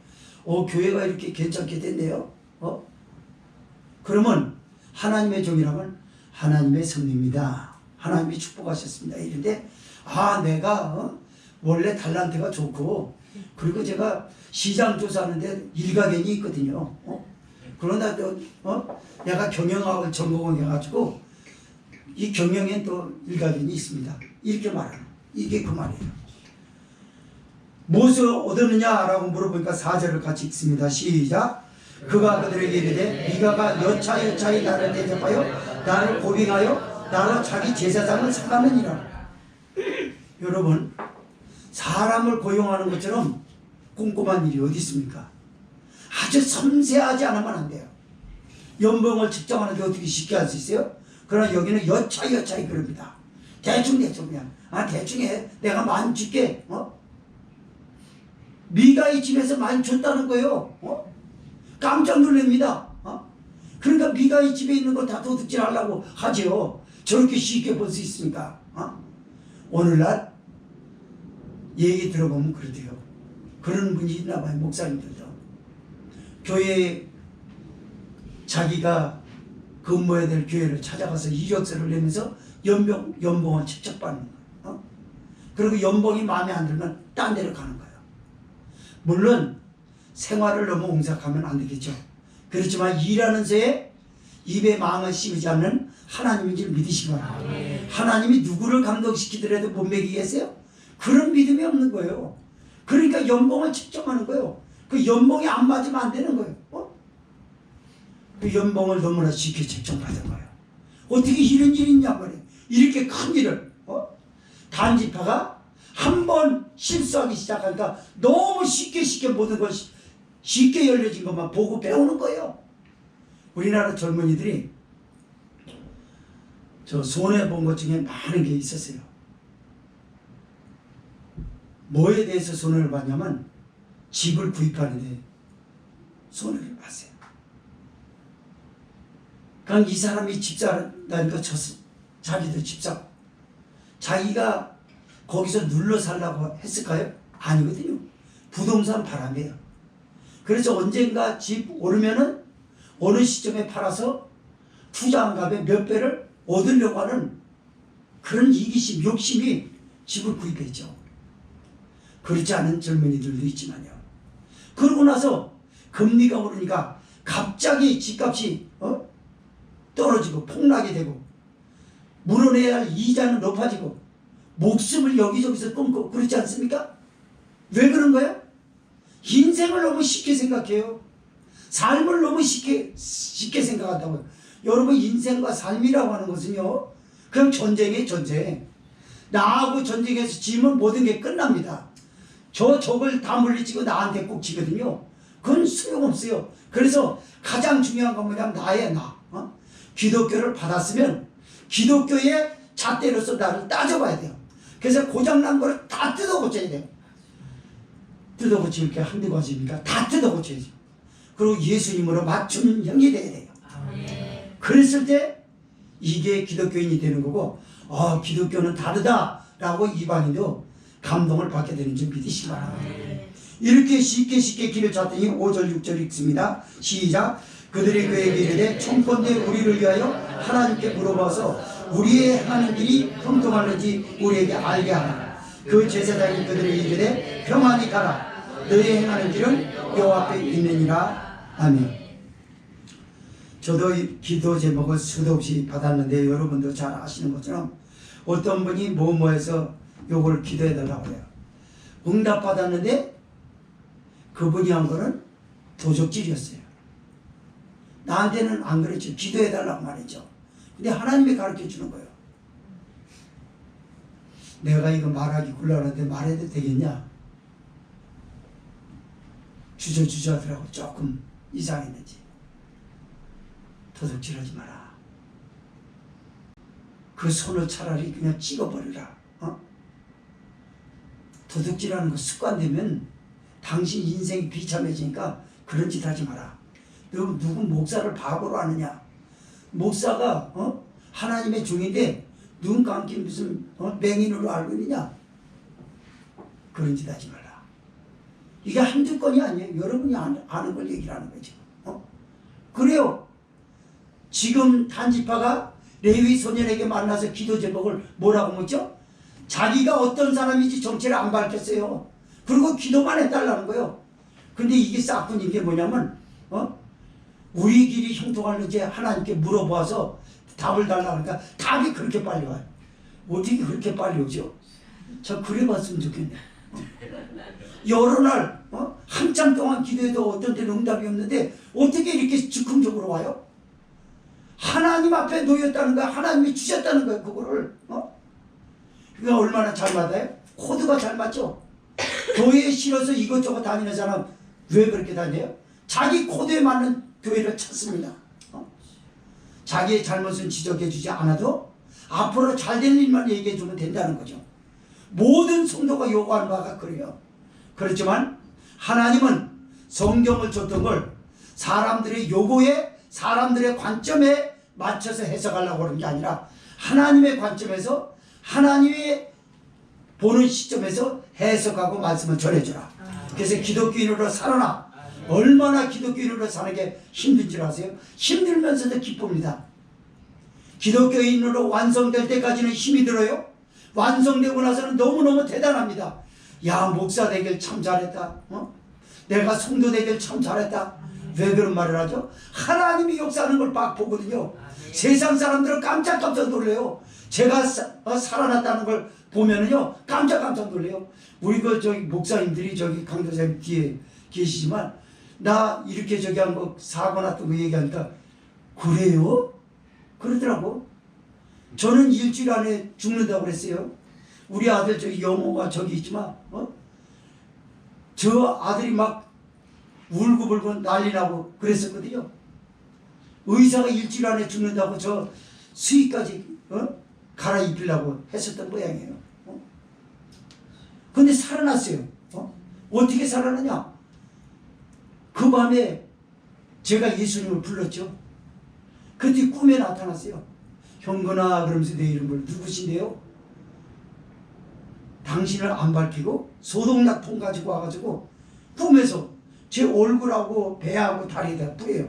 교회가 이렇게 괜찮게 됐네요. 그러면 하나님의 종이라면 하나님의 성립입니다. 하나님이 축복하셨습니다. 이런데 내가 원래 달란트가 좋고 그리고 제가 시장 조사하는데 일가견이 있거든요. 그러나 내가 경영학을 전공해가지고 이 경영에 또 일가견이 있습니다. 이렇게 말하는 이게 그 말이에요. 무엇을 얻었느냐라고 물어보니까 4절을 같이 읽습니다. 시작. 그가 그들에게 이르되 네가 여차여차히 나를 대접하여 나를 고빙하여 나로 자기 제사장을 삼았느니라. 여러분, 사람을 고용하는 것처럼 꼼꼼한 일이 어디 있습니까? 아주 섬세하지 않으면 안 돼요. 연봉을 측정하는데 어떻게 쉽게 할 수 있어요? 그러나 여기는 여차여차히 그럽니다. 대충 그냥 대충 해. 내가 많이 줄게. 네가 이 집에서 많이 줬다는 거예요. 깜짝 놀랍니다. 그러니까 네가 이 집에 있는 거 다 도둑질 하려고 하죠. 저렇게 쉽게 볼 수 있으니까. 오늘날 얘기 들어보면 그러대요. 그런 분이 있나 봐요. 목사님들도. 교회에 자기가 근무해야 될 교회를 찾아가서 이력서를 내면서 연봉을 직접 받는 거예요. 그리고 연봉이 마음에 안 들면 딴 데로 가는 거예요. 물론 생활을 너무 옹색하면 안 되겠죠. 그렇지만 일하는 새에 입에 망을 씌우지 않는 하나님인 줄 믿으시기 바랍니다. 하나님이 누구를 감동시키더라도 못 먹이겠어요? 그런 믿음이 없는 거예요. 그러니까 연봉을 측정하는 거예요. 그 연봉이 안 맞으면 안 되는 거예요. 그 연봉을 너무나 쉽게 측정받은 거예요. 어떻게 이런 일이 있냐 말이에요. 이렇게 큰 일을 단지파가 한 번 실수하기 시작하니까 너무 쉽게 모든 것이 쉽게 열려진 것만 보고 배우는 거예요. 우리나라 젊은이들이 저 손해본 것 중에 많은 게 있었어요. 뭐에 대해서 손해를 봤냐면 집을 구입하는데 손해를 봤어요. 그러니까 이 사람이 집사라니까 자기도 집사. 자기가 거기서 눌러 살라고 했을까요? 아니거든요. 부동산 바람이에요. 그래서 언젠가 집 오르면은 어느 시점에 팔아서 투자한 값에 몇 배를 얻으려고 하는 그런 이기심, 욕심이 집을 구입했죠. 그렇지 않은 젊은이들도 있지만요. 그러고 나서 금리가 오르니까 갑자기 집값이 떨어지고 폭락이 되고 물어내야 할 이자는 높아지고 목숨을 여기저기서 끊고 그렇지 않습니까? 왜 그런 거예요? 인생을 너무 쉽게 생각해요. 삶을 너무 쉽게 생각한다고요. 여러분, 인생과 삶이라고 하는 것은요, 그냥 전쟁이에요. 전쟁. 나하고 전쟁에서 지면 모든 게 끝납니다. 적을 다 물리치고 나한테 꼭 지거든요. 그건 소용없어요. 그래서 가장 중요한 건 뭐냐면 나예요. 나. 기독교를 받았으면 기독교의 잣대로서 나를 따져봐야 돼요. 그래서 고장난 거를 다 뜯어고쳐야 돼요. 뜯어고치는 게 한두 가지입니까? 다 뜯어고쳐야죠. 그리고 예수님으로 맞춘 형이 돼야 돼요. 그랬을 때 이게 기독교인이 되는 거고, 기독교는 다르다라고 이방인도 감동을 받게 되는 줄 믿으시기 바랍니다. 이렇게 쉽게 길을 찾더니 5절 6절 읽습니다. 시작. 그들이 그에게 이르되 청컨대 우리를 위하여 하나님께 물어봐서 우리의 행하는 길이 형통하는지 우리에게 알게 하라. 그 제사장이 그들에게 이르되 평안히 가라. 너희 행하는 길은 여호와 앞에 있느니라. 아멘. 저도 기도 제목을 수도 없이 받았는데 여러분도 잘 아시는 것처럼 어떤 분이 뭐뭐해서 요걸 기도해달라고 해요. 응답 받았는데 그분이 한 거는 도적질이었어요. 나한테는 안 그랬죠. 기도해달라고 말했죠. 근데 하나님이 가르쳐 주는 거예요. 내가 이거 말하기 곤란한데 말해도 되겠냐? 주저 하더라고. 조금 이상했는지. 도둑질하지 마라. 그 손을 차라리 그냥 찍어버리라. 도둑질하는 거 습관되면 당신 인생이 비참해지니까 그런 짓 하지 마라. 누구 목사를 바보로 하느냐? 목사가 하나님의 종인데 눈 감긴 무슨 맹인으로 알고 있느냐? 그런 짓 하지 마라. 이게 한두 건이 아니에요. 여러분이 아는 걸 얘기를 하는 거죠. 그래요. 지금 단지파가 레위 소년에게 만나서 기도 제목을 뭐라고 묻죠? 자기가 어떤 사람인지 정체를 안 밝혔어요. 그리고 기도만 해달라는 거예요. 근데 이게 싹뿐인 게 뭐냐면 우리 길이 형통하는지 하나님께 물어봐서 답을 달라고 하니까 답이 그렇게 빨리 와요. 어떻게 그렇게 빨리 오죠? 저 그래봤으면 좋겠네. 여러 날 한참 동안 기도해도 어떤 때는 응답이 없는데 어떻게 이렇게 즉흥적으로 와요? 하나님 앞에 놓였다는 거야. 하나님이 주셨다는 거야. 그거를 그게 얼마나 잘 맞아요? 코드가 잘 맞죠? 교회에 실어서 이것저것 다니는 사람 왜 그렇게 다녀요? 자기 코드에 맞는 교회를 찾습니다. 자기의 잘못은 지적해 주지 않아도 앞으로 잘 될 일만 얘기해 주면 된다는 거죠. 모든 성도가 요구하는 바가 그래요. 그렇지만 하나님은 성경을 줬던 걸 사람들의 요구에 사람들의 관점에 맞춰서 해석하려고 하는 게 아니라 하나님의 관점에서 하나님의 보는 시점에서 해석하고 말씀을 전해주라. 그래서 기독교인으로 살아라. 얼마나 기독교인으로 사는 게 힘든지 아세요? 힘들면서도 기쁩니다. 기독교인으로 완성될 때까지는 힘이 들어요. 완성되고 나서는 너무너무 대단합니다. 야, 목사 되길 참 잘했다. 내가 성도 되길 참 잘했다. 왜 그런 말을 하죠? 하나님이 역사하는 걸 막 보거든요. 세상 사람들은 깜짝 놀래요. 제가 살아났다는 걸 보면은요, 깜짝 놀래요. 우리 저기 목사님들이 저기 강도사님 뒤에 계시지만, 나 이렇게 저기 한 거 사고 났던 거 얘기하니까, 그래요? 그러더라고. 저는 일주일 안에 죽는다고 그랬어요. 우리 아들 저기 영호가 저기 있지만, 저 아들이 막 울고불고 난리 나고 그랬었거든요. 의사가 일주일 안에 죽는다고 저 수의까지 갈아입히려고 했었던 모양이에요. 근데 살아났어요. 어떻게 살아나냐? 그 밤에 제가 예수님을 불렀죠. 그때 꿈에 나타났어요. 형근아 그러면서 내 이름을 누구신데요? 당신을 안 밝히고 소독약통 가지고 와가지고 꿈에서 제 얼굴하고 배하고 다리에다 뿌려요.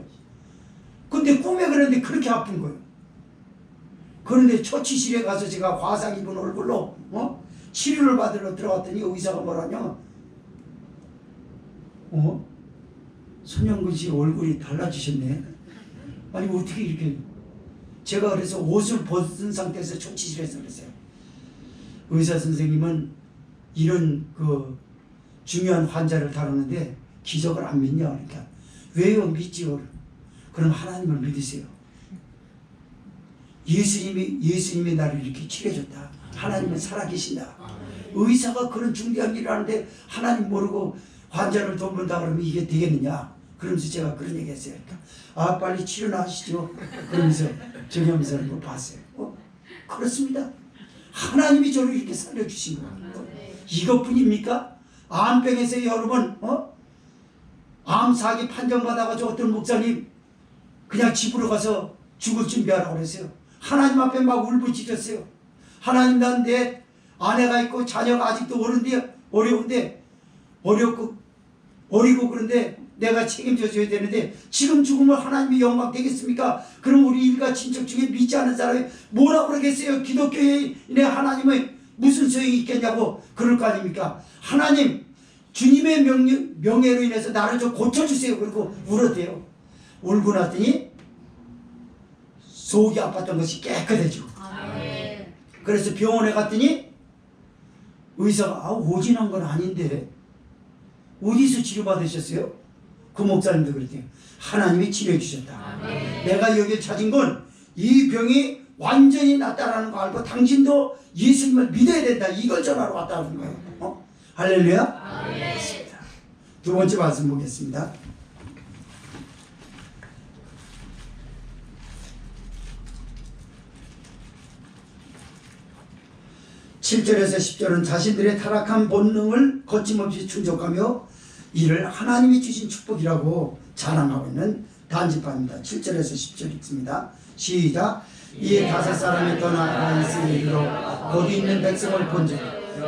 근데 꿈에 그랬는데 그렇게 아픈 거예요. 그런데 처치실에 가서 제가 화상 입은 얼굴로 치료를 받으러 들어갔더니 의사가 뭐라냐, 손영근 씨 얼굴이 달라지셨네. 아니 어떻게 이렇게. 제가 그래서 옷을 벗은 상태에서 처치실에서 그랬어요. 의사 선생님은 이런 그 중요한 환자를 다루는데 기적을 안 믿냐. 그러니까 왜요? 믿지요. 그럼 하나님을 믿으세요. 예수님이 나를 이렇게 치료해줬다. 하나님은 살아계신다. 의사가 그런 중대한 일을 하는데 하나님 모르고 환자를 돕는다 그러면 이게 되겠느냐. 그러면서 제가 그런 얘기 했어요. 그러니까 빨리 치료나 하시죠. 그러면서 정형사를 뭐 봤어요. 그렇습니다. 하나님이 저를 이렇게 살려주신 거예요. 이것뿐입니까? 암병에서 여러 번 암 사기 판정받아가지고 어떤 목사님 그냥 집으로 가서 죽을 준비하라고 그랬어요. 하나님 앞에 막 울부짖었어요. 하나님, 난 내 아내가 있고 자녀가 아직도 어려운데 어리고 그런데 내가 책임져 줘야 되는데 지금 죽으면 하나님의 영광 되겠습니까? 그럼 우리 일가 친척 중에 믿지 않은 사람이 뭐라고 그러겠어요? 기독교인의 하나님의 무슨 소용이 있겠냐고 그럴 거 아닙니까? 하나님, 주님의 명예로 인해서 나를 좀 고쳐주세요. 그리고 울었대요. 울고 났더니 속이 아팠던 것이 깨끗해지고. 그래서 병원에 갔더니 의사가 오진한 건 아닌데 어디서 치료받으셨어요? 그 목사님도 그랬대요. 하나님이 치료해 주셨다. 내가 여기 찾은 건 이 병이 완전히 낫다라는 거 알고 당신도 예수님을 믿어야 된다. 이걸 전하러 왔다는 거예요. 할렐루야. 두 번째 말씀 보겠습니다. 7절에서 10절은 자신들의 타락한 본능을 거침없이 충족하며 이를 하나님이 주신 축복이라고 자랑하고 있는 단지파입니다. 7절에서 10절 읽습니다. 시작. 이에 5사람이 떠나 라이스에 이르러 거기 있는 백성을 본즉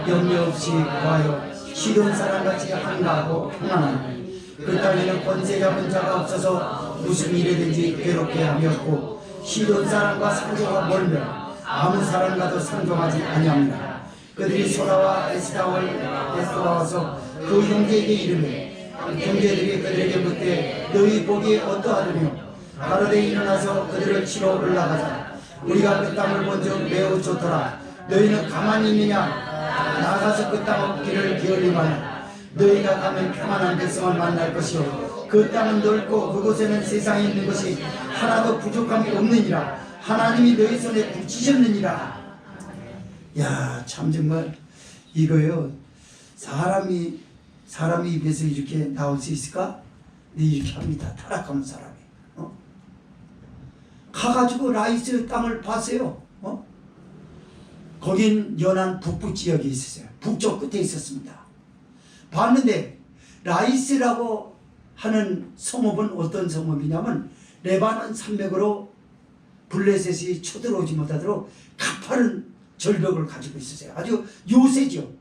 염려 없이 구하여 시돈 사람같이 한가하고 평안하니 그 땅에는 권세 잡은 자가 없어서 무슨 일이든지 괴롭게 하였고 시돈 사람과 상조가 멀며 아무 사람과도 상종하지 아니합니다. 그들이 소라와 에스다와 와서 그 형제에게 이르매 형제들이 그들에게 묻되 너희 복이 어떠하더뇨? 가로되 일어나서 그들을 치러 올라가자. 우리가 그 땅을 본즉 매우 좋더라. 너희는 가만히 있느냐? 나가서 그 땅 길을 기울이마라. 너희가 가면 평안한 백성을 만날 것이요 그 땅은 넓고 그곳에는 세상에 있는 것이 하나도 부족함이 없느니라. 하나님이 너희 손에 붙이셨느니라. 야, 참 정말 이거요. 사람이 입에서 이렇게 나올 수 있을까? 네, 이렇게 합니다. 타락하는 사람이. 가가지고 라이스 땅을 봤어요. 거긴 연안 북부 지역에 있었어요. 북쪽 끝에 있었습니다. 봤는데 라이스라고 하는 성읍은 어떤 성읍이냐면 레바논 산맥으로 블레셋이 쳐들어오지 못하도록 가파른 절벽을 가지고 있었어요. 아주 요새죠.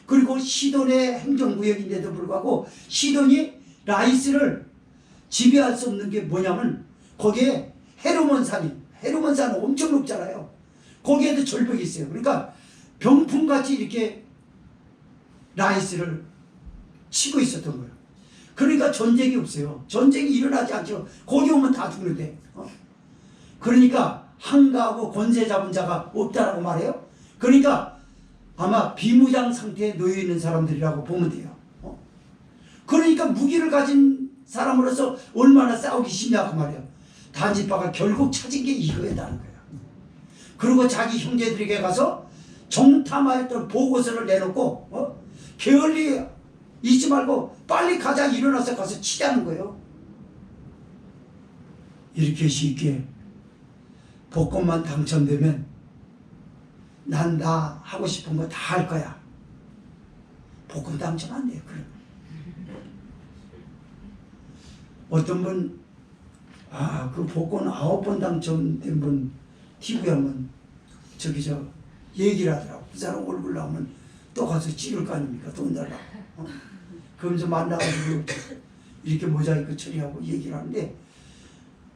그리고 시돈의 행정구역인데도 불구하고 시돈이 라이스를 지배할 수 없는 게 뭐냐면 거기에 헤르몬산은 엄청 높잖아요. 거기에도 절벽이 있어요. 그러니까 병풍같이 이렇게 라이스를 치고 있었던 거예요. 그러니까 전쟁이 없어요. 전쟁이 일어나지 않죠. 거기 오면 다 죽는데. 그러니까 한가하고 권세 잡은 자가 없다라고 말해요. 그러니까 아마 비무장 상태에 놓여 있는 사람들이라고 보면 돼요. 그러니까 무기를 가진 사람으로서 얼마나 싸우기 쉽냐고 말이에요. 단지파가 결국 찾은 게 이거였다는 거예요. 그리고 자기 형제들에게 가서 정탐하였던 보고서를 내놓고 게을리 있지 말고 빨리 가자. 일어나서 가서 치자는 거예요. 이렇게 쉽게 복권만 당첨되면 난 나 하고 싶은 거 다 할 거야. 복권 당첨 안 돼요. 그럼 어떤 분 그 복권 9번 당첨된 분 TV에 하면 얘기를 하더라고. 그 사람 얼굴 나오면 또 가서 찌를 거 아닙니까? 돈 달라고. 그러면서 만나가지고 이렇게 모자이크 처리하고 얘기를 하는데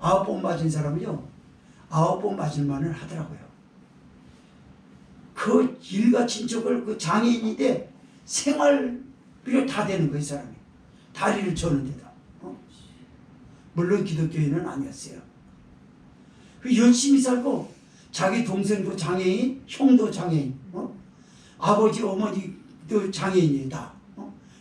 9번 맞은 사람은요 9번 맞을만은 하더라고요. 그 일가친척을 그 장애인인데 생활비를 다 되는 거예요. 이 사람이 다리를 저는데다. 물론 기독교인은 아니었어요. 그 열심히 살고 자기 동생도 장애인, 형도 장애인, 아버지 어머니도 장애인이에요. 다.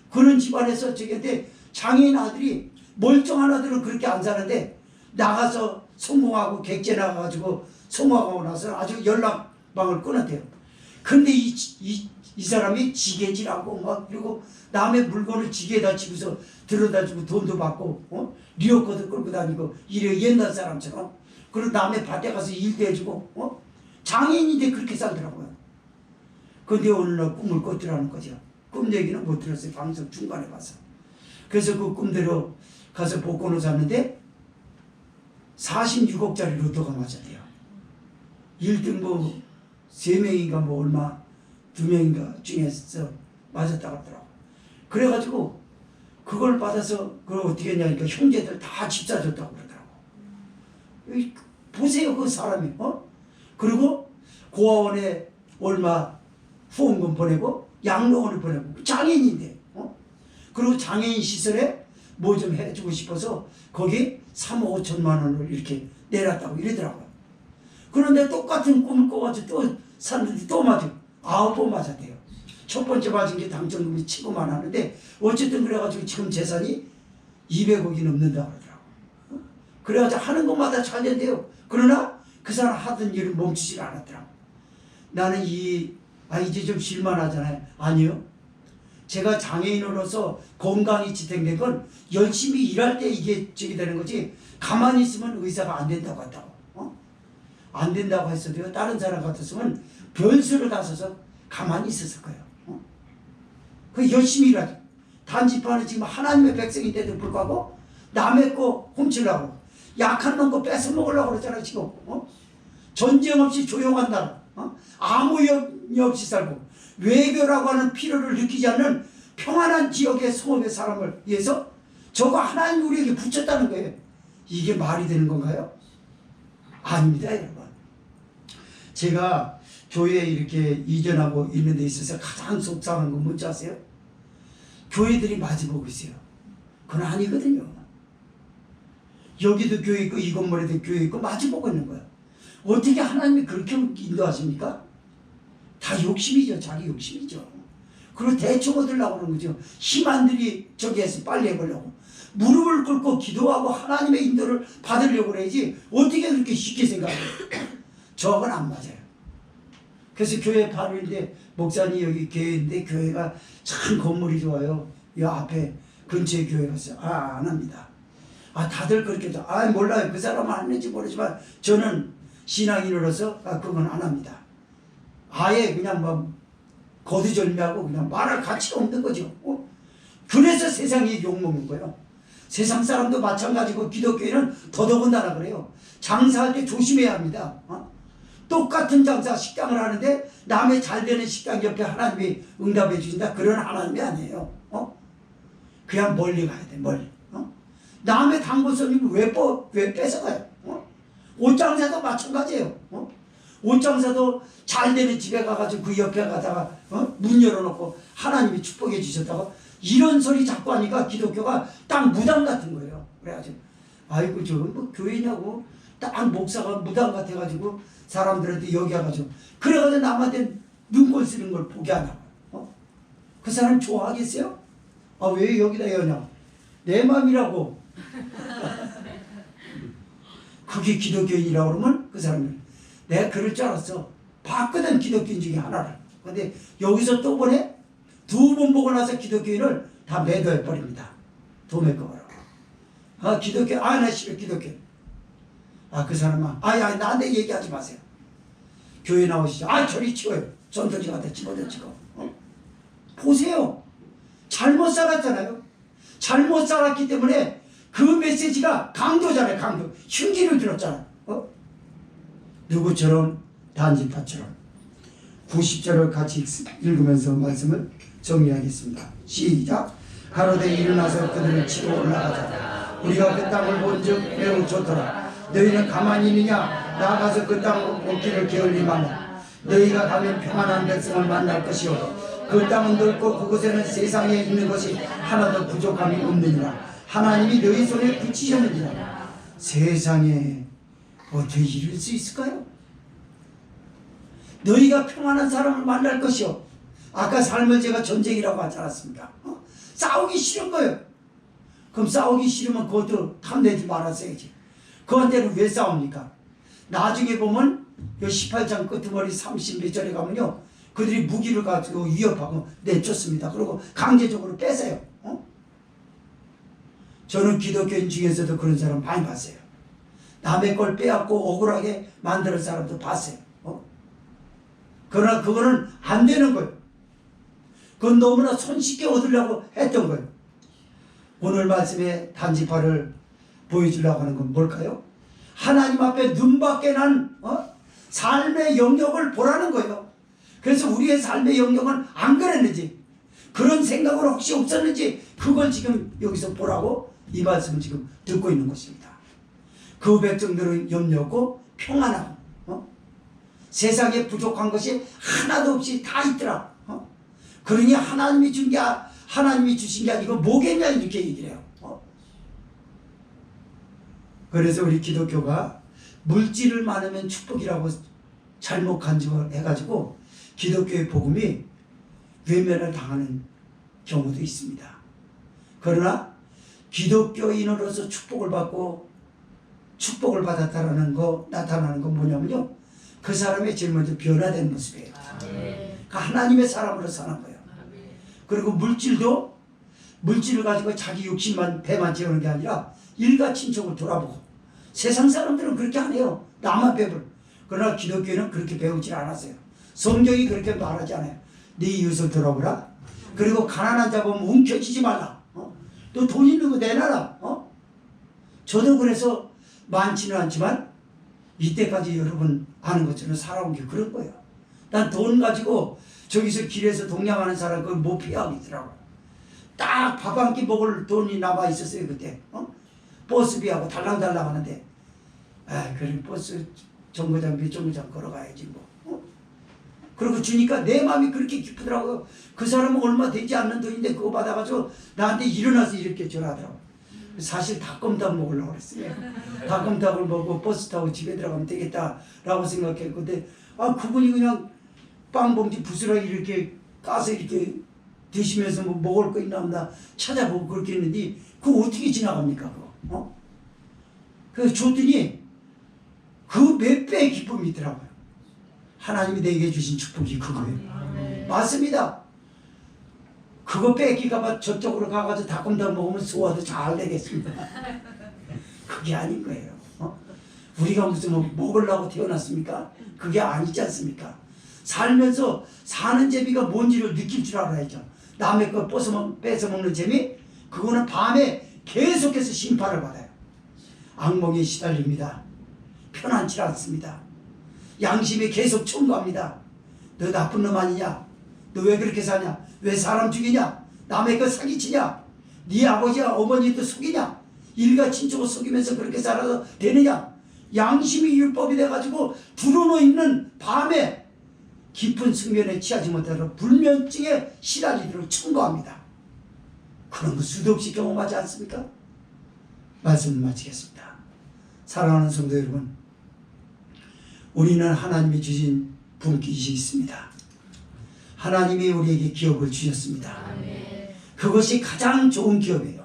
그런 집안에서 저기한테 장애인 아들이 멀쩡한 아들은 그렇게 안 사는데 나가서 성공하고 객재 나가가지고 성공하고 나서 아주 연락망을 끊었대요. 근데 이 사람이 지게질하고 막 그리고 남의 물건을 지게에다 집어서 들어다주고 돈도 받고 리어커도 끌고 다니고 이래 옛날 사람처럼 그리고 남의 밭에 가서 일도 해주고 장애인인데 그렇게 살더라고요. 근데 어느 날 꿈을 꿨더라는 거죠. 꿈 얘기는 못 들었어요. 방송 중간에 봐서. 그래서 그 꿈대로 가서 복권을 샀는데 46억짜리 로또가 맞았대요. 1등 뭐 3명인가 뭐 얼마 2명인가 중에서 맞았다고 하더라고. 그래가지고 그걸 받아서 그걸 어떻게 했냐니까 형제들 다 집 사줬다고 그러더라고. 보세요 그 사람이. 그리고 고아원에 얼마 후원금 보내고 양로원을 보내고 장애인인데 그리고 장애인 시설에 뭐 좀 해주고 싶어서 거기 3억 5천만 원을 이렇게 내놨다고 이러더라고요. 그런데 똑같은 꿈을 꿔가지고 또 샀는데 또 맞아요. 9번 맞았대요. 첫 번째 맞은 게 당첨금이 치고만 하는데 어쨌든 그래가지고 지금 재산이 200억이 넘는다고 그러더라고요. 그래가지고 하는 것마다 잘 된대요. 그러나 그 사람 하던 일을 멈추질 않았더라고요. 나는 이제 좀 실만하잖아요. 아니요. 제가 장애인으로서 건강이 지탱된 건 열심히 일할 때 이게 저기 되는 거지 가만히 있으면 의사가 안 된다고 한다고. 안 된다고 했어도요. 다른 사람 같았으면 별수를 다 써서 가만히 있었을 거예요. 그 열심히 일하죠. 단지파는 지금 하나님의 백성인데도 불구하고 남의 거 훔치려고 약한 놈 거 뺏어 먹으려고 그러잖아요. 지금 전쟁 없이 조용한 나라 아무 염려 없이 살고 외교라고 하는 필요를 느끼지 않는 평안한 지역의 성읍의 사람을 위해서 저거 하나님 우리에게 붙였다는 거예요. 이게 말이 되는 건가요? 아닙니다 여러분. 제가 교회에 이렇게 이전하고 있는 데 있어서 가장 속상한 건 뭔지 아세요? 교회들이 마주보고 있어요. 그건 아니거든요. 여기도 교회 있고 이 건물에도 교회 있고 마주보고 있는 거예요. 어떻게 하나님이 그렇게 인도하십니까? 다 욕심이죠. 자기 욕심이죠. 그리고 대충 얻으려고 그러는 거죠. 힘안들이 저기에서 빨리 해보려고. 무릎을 꿇고 기도하고 하나님의 인도를 받으려고 그래야지 어떻게 그렇게 쉽게 생각해요. 저건 안 맞아요. 그래서 교회 바로 있는데 목사님 여기 교회인데 교회가 참 건물이 좋아요. 이 앞에 근처에 교회 갔어요. 안 합니다. 다들 그렇게 해서 몰라요. 그 사람은 안 했는지 모르지만 저는 신앙인으로서 그건 안 합니다. 아예 그냥 뭐 거두절미하고 그냥 말할 가치가 없는 거죠. 그래서 세상이 욕먹는 거예요. 세상 사람도 마찬가지고 기독교인은 더더군다나 그래요. 장사할 때 조심해야 합니다. 똑같은 장사 식당을 하는데 남의 잘 되는 식당 옆에 하나님이 응답해 주신다. 그런 하나님이 아니에요. 그냥 멀리 가야 돼. 멀리. 남의 단골 손님을 왜 뺏어가요? 옷장사도 마찬가지예요. 옷장사도 잘 되는 집에 가가지고 그 옆에 가다가 문 열어놓고 하나님이 축복해 주셨다고 이런 소리 자꾸 하니까 기독교가 딱 무당 같은 거예요. 그래가지고 아이고 저 뭐 교회냐고 딱 목사가 무당 같아가지고 사람들한테 여기 와가지고 그래가지고 남한테 눈꼴 쓰는 걸 보게 하냐고. 그 사람 좋아하겠어요? 왜 여기다 여냐? 내 맘이라고. 그게 기독교인이라고 그러면 그 사람은 내가 그럴 줄 알았어. 봤거든 기독교인 중에 하나를. 근데 여기서 또 보내? 2번 보고 나서 기독교인을 다 매도해 버립니다. 도매거라고. 기독교 나 싫어 기독교. 그 사람아 야 나한테 얘기하지 마세요. 교회 나오시죠. 저리 치워요. 전도지 갖다 집어던지고. 보세요. 잘못 살았잖아요. 잘못 살았기 때문에 그 메시지가 강도잖아요. 강도. 흉기를 들었잖아요. 누구처럼? 단지파처럼 90절을 같이 읽으면서 말씀을 정리하겠습니다. 시작. 가로되 일어나서 그들을 치고 올라가자. 우리가 그 땅을 본즉 매우 좋더라. 너희는 가만히 있느냐? 나가서 그 땅 먹기를 게을리 말라. 너희가 가면 평안한 백성을 만날 것이요 그 땅은 넓고 그곳에는 세상에 있는 것이 하나도 부족함이 없느니라. 하나님이 너희 손에 붙이셨느니라. 세상에 어떻게 이룰 수 있을까요? 너희가 평안한 사람을 만날 것이요. 아까 삶을 제가 전쟁이라고 하지 않았습니까? 싸우기 싫은 거예요. 그럼 싸우기 싫으면 그것도 탐내지 말았어야지. 그한테는 왜 싸웁니까? 나중에 보면 18장 끄트머리 30 몇 절에 가면요, 그들이 무기를 가지고 위협하고 내쫓습니다. 그리고 강제적으로 뺏어요. 저는 기독교인 중에서도 그런 사람 많이 봤어요. 남의 걸 빼앗고 억울하게 만드는 사람도 봤어요. 그러나 그거는 안 되는 거예요. 그건 너무나 손쉽게 얻으려고 했던 거예요. 오늘 말씀의 단지파를 보여주려고 하는 건 뭘까요? 하나님 앞에 눈밖에 난 삶의 영역을 보라는 거예요. 그래서 우리의 삶의 영역은 안 그랬는지, 그런 생각은 혹시 없었는지, 그걸 지금 여기서 보라고 이 말씀을 지금 듣고 있는 것입니다. 그 백성들은 염려 없고 평안하고 세상에 부족한 것이 하나도 없이 다 있더라. 그러니 하나님이 주신 게 아니고 뭐겠냐 이렇게 얘기를 해요. 그래서 우리 기독교가 물질을 많으면 축복이라고 잘못 간주해가지고 기독교의 복음이 외면을 당하는 경우도 있습니다. 그러나 기독교인으로서 축복을 받고 축복을 받았다라는 거, 나타나는 건 뭐냐면요, 그 사람의 제일 먼저 변화된 모습이에요. 그러니까 하나님의 사람으로 사는 거예요. 그리고 물질을 가지고 자기 욕심만 배만 채우는 게 아니라 일가 친척을 돌아보고, 세상 사람들은 그렇게 안 해요. 나만 배불. 그러나 기독교는 그렇게 배우지 않았어요. 성경이 그렇게 말하지 않아요. 네 이웃을 돌아보라. 그리고 가난한 자 보면 움켜쥐지 말라. 또 돈 있는 거 내놔라. 저도 그래서 많지는 않지만 이때까지 여러분 아는 것처럼 살아온 게 그런 거예요. 난 돈 가지고 저기서 길에서 동냥하는 사람 그걸 못 피하겠더라고. 딱 밥 한 끼 먹을 돈이 남아 있었어요 그때. 버스비하고 달랑달랑 하는데, 그래 버스 정거장 몇 정거장 걸어가야지 뭐. 그리고 주니까 내 마음이 그렇게 기쁘더라고요. 그 사람은 얼마 되지 않는 돈인데 그거 받아가지고 나한테 일어나서 이렇게 전하더라고. 사실 닭곰탕 먹으려고 그랬어요. 닭곰탕을 먹고 버스 타고 집에 들어가면 되겠다라고 생각했는데, 그분이 그냥 빵봉지 부스러기 이렇게 까서 이렇게 드시면서 뭐 먹을 거 있나 없나 찾아보고 그렇게 했는데, 그거 어떻게 지나갑니까 그거? 그래서 줬더니 그 몇 배의 기쁨이 있더라고요. 하나님이 내게 주신 축복이 그거예요. 맞습니다. 그거 뺏기가 저쪽으로 가가지고 닭곰탕 먹으면 소화도 잘 되겠습니다. 그게 아닌 거예요. 우리가 무슨 뭐 먹으려고 태어났습니까? 그게 아니지 않습니까? 살면서 사는 재미가 뭔지를 느낄 줄 알아야죠. 남의 거 뺏어 먹는 재미? 그거는 밤에 계속해서 심판을 받아요. 악몽에 시달립니다. 편안치 않습니다. 양심이 계속 청구합니다. 너 나쁜 놈 아니냐? 너 왜 그렇게 사냐? 왜 사람 죽이냐? 남의 거 사기치냐? 네 아버지와 어머니도 속이냐? 일가 친척을 속이면서 그렇게 살아도 되느냐? 양심이 율법이 돼가지고 두루누워 있는 밤에 깊은 숙면에 취하지 못하도록 불면증에 시달리도록 청구합니다. 그런 거 수도 없이 경험하지 않습니까? 말씀을 마치겠습니다. 사랑하는 성도 여러분, 우리는 하나님이 주신 분깃이 있습니다. 하나님이 우리에게 기업을 주셨습니다. 그것이 가장 좋은 기업이에요.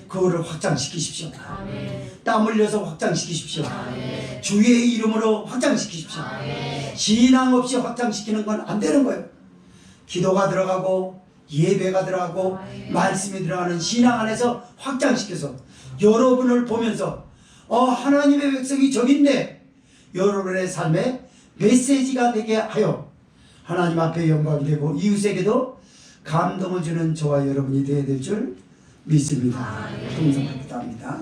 그거를 확장시키십시오. 땀 흘려서 확장시키십시오. 주의 이름으로 확장시키십시오. 신앙 없이 확장시키는 건 안 되는 거예요. 기도가 들어가고 예배가 들어가고 말씀이 들어가는 신앙 안에서 확장시켜서 여러분을 보면서 하나님의 백성이 저기 있네, 여러분의 삶에 메시지가 되게 하여 하나님 앞에 영광이 되고 이웃에게도 감동을 주는 저와 여러분이 되어야 될 줄 믿습니다. 동성을 기도합니다.